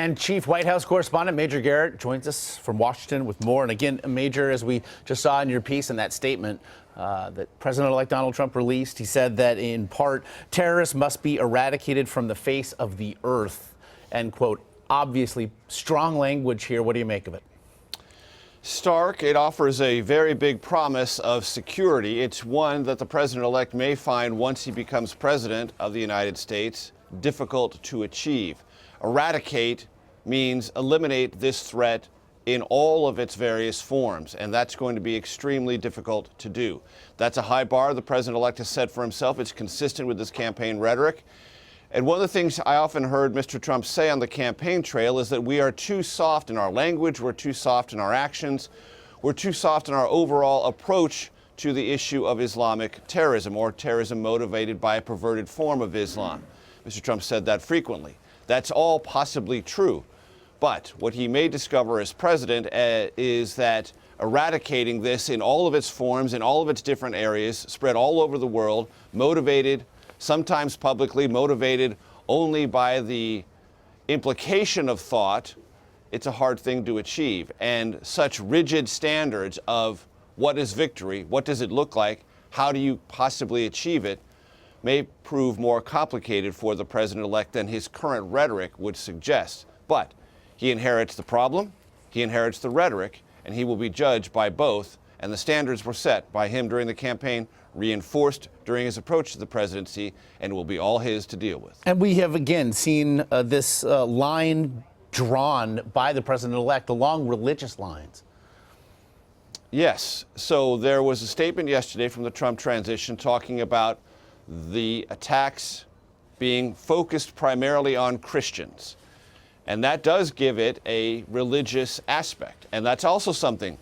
And Chief White House Correspondent Major Garrett joins us from Washington with more. And again, Major, as we just saw in your piece in that statement that President-elect Donald Trump released, he said that in part, terrorists must be eradicated from the face of the earth, end quote. Obviously, strong language here. What do you make of it? Stark. It offers a very big promise of security. It's one that the president-elect may find once he becomes president of the United States difficult to achieve. Eradicate means eliminate this threat in all of its various forms, and that's going to be extremely difficult to do. That's a high bar the president-elect has set for himself. It's consistent with his campaign rhetoric. And one of the things I often heard Mr. Trump say on the campaign trail is that we are too soft in our language, we're too soft in our actions, we're too soft in our overall approach to the issue of Islamic terrorism, or terrorism motivated by a perverted form of Islam. Mr. Trump said that frequently. That's all possibly true. But what he may discover as president is that eradicating this in all of its forms, in all of its different areas, spread all over the world, motivated, sometimes publicly, motivated only by the implication of thought, it's a hard thing to achieve. And such rigid standards of what is victory, what does it look like, how do you possibly achieve it, may prove more complicated for the president-elect than his current rhetoric would suggest. But he inherits the problem, he inherits the rhetoric, and he will be judged by both. And the standards were set by him during the campaign, reinforced during his approach to the presidency, and will be all his to deal with. And we have again seen this line drawn by the president-elect along religious lines. Yes. So there was a statement yesterday from the Trump transition talking about the attacks being focused primarily on Christians. And that does give it a religious aspect. And that's also something,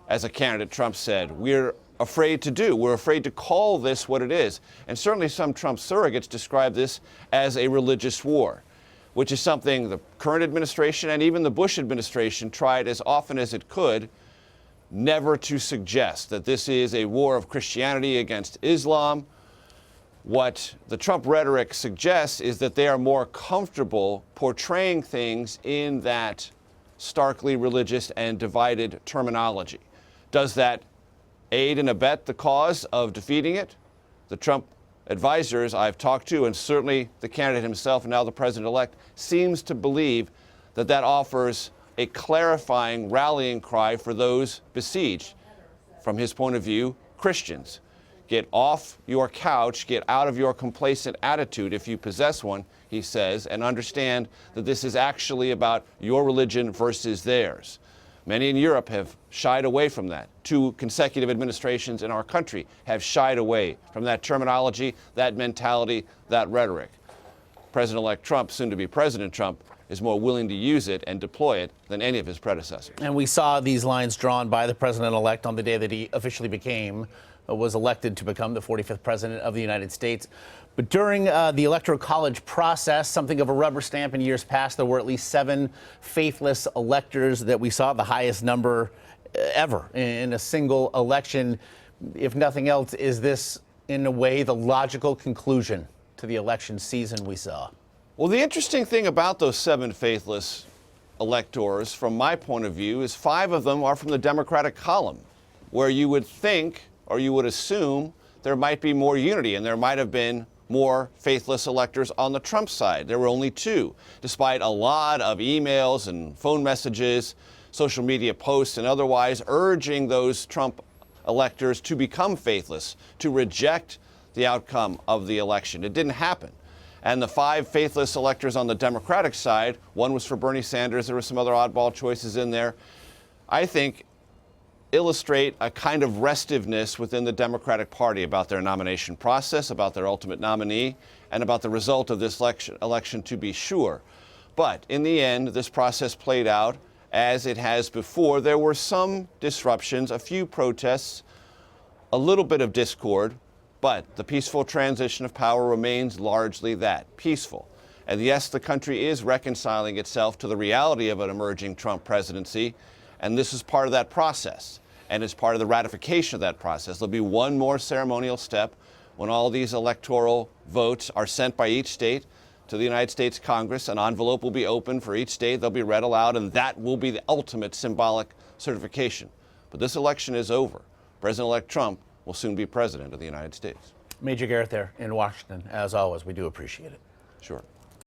as a candidate, Trump said, we're afraid to do. We're afraid to call this what it is. And certainly some Trump surrogates describe this as a religious war, which is something the current administration and even the Bush administration tried as often as it could never to suggest that this is a war of Christianity against Islam. What the Trump rhetoric suggests is that they are more comfortable portraying things in that starkly religious and divided terminology. Does that aid and abet the cause of defeating it? The Trump advisors I've talked to, and certainly the candidate himself and now the president-elect, seems to believe that that offers a clarifying rallying cry for those besieged. From his point of view, Christians. Get off your couch, get out of your complacent attitude, if you possess one, he says, and understand that this is actually about your religion versus theirs. Many in Europe have shied away from that. 2 consecutive administrations in our country have shied away from that terminology, that mentality, that rhetoric. President-elect Trump, soon to be President Trump, is more willing to use it and deploy it than any of his predecessors. And we saw these lines drawn by the president-elect on the day that he officially was elected to become the 45th president of the United States. But during the Electoral College process, something of a rubber stamp in years past, there were at least 7 faithless electors that we saw, the highest number ever in a single election. If nothing else, is this, in a way, the logical conclusion to the election season we saw? Well, the interesting thing about those 7 faithless electors, from my point of view, is 5 of them are from the Democratic column, where you would think, or you would assume, there might be more unity, and there might have been more faithless electors on the Trump side. There were only 2, despite a lot of emails and phone messages, social media posts, and otherwise urging those Trump electors to become faithless, to reject the outcome of the election. It didn't happen. And the 5 faithless electors on the Democratic side, one was for Bernie Sanders, there were some other oddball choices in there, I think illustrate a kind of restiveness within the Democratic Party about their nomination process, about their ultimate nominee, and about the result of this election to be sure. But in the end, this process played out as it has before. There were some disruptions, a few protests, a little bit of discord, but the peaceful transition of power remains largely that, peaceful. And yes, the country is reconciling itself to the reality of an emerging Trump presidency, and this is part of that process. And as part of the ratification of that process, there'll be one more ceremonial step when all these electoral votes are sent by each state to the United States Congress. An envelope will be open for each state. They'll be read aloud, and that will be the ultimate symbolic certification. But this election is over. President-elect Trump will soon be president of the United States. Major Garrett there in Washington. As always, we do appreciate it. Sure.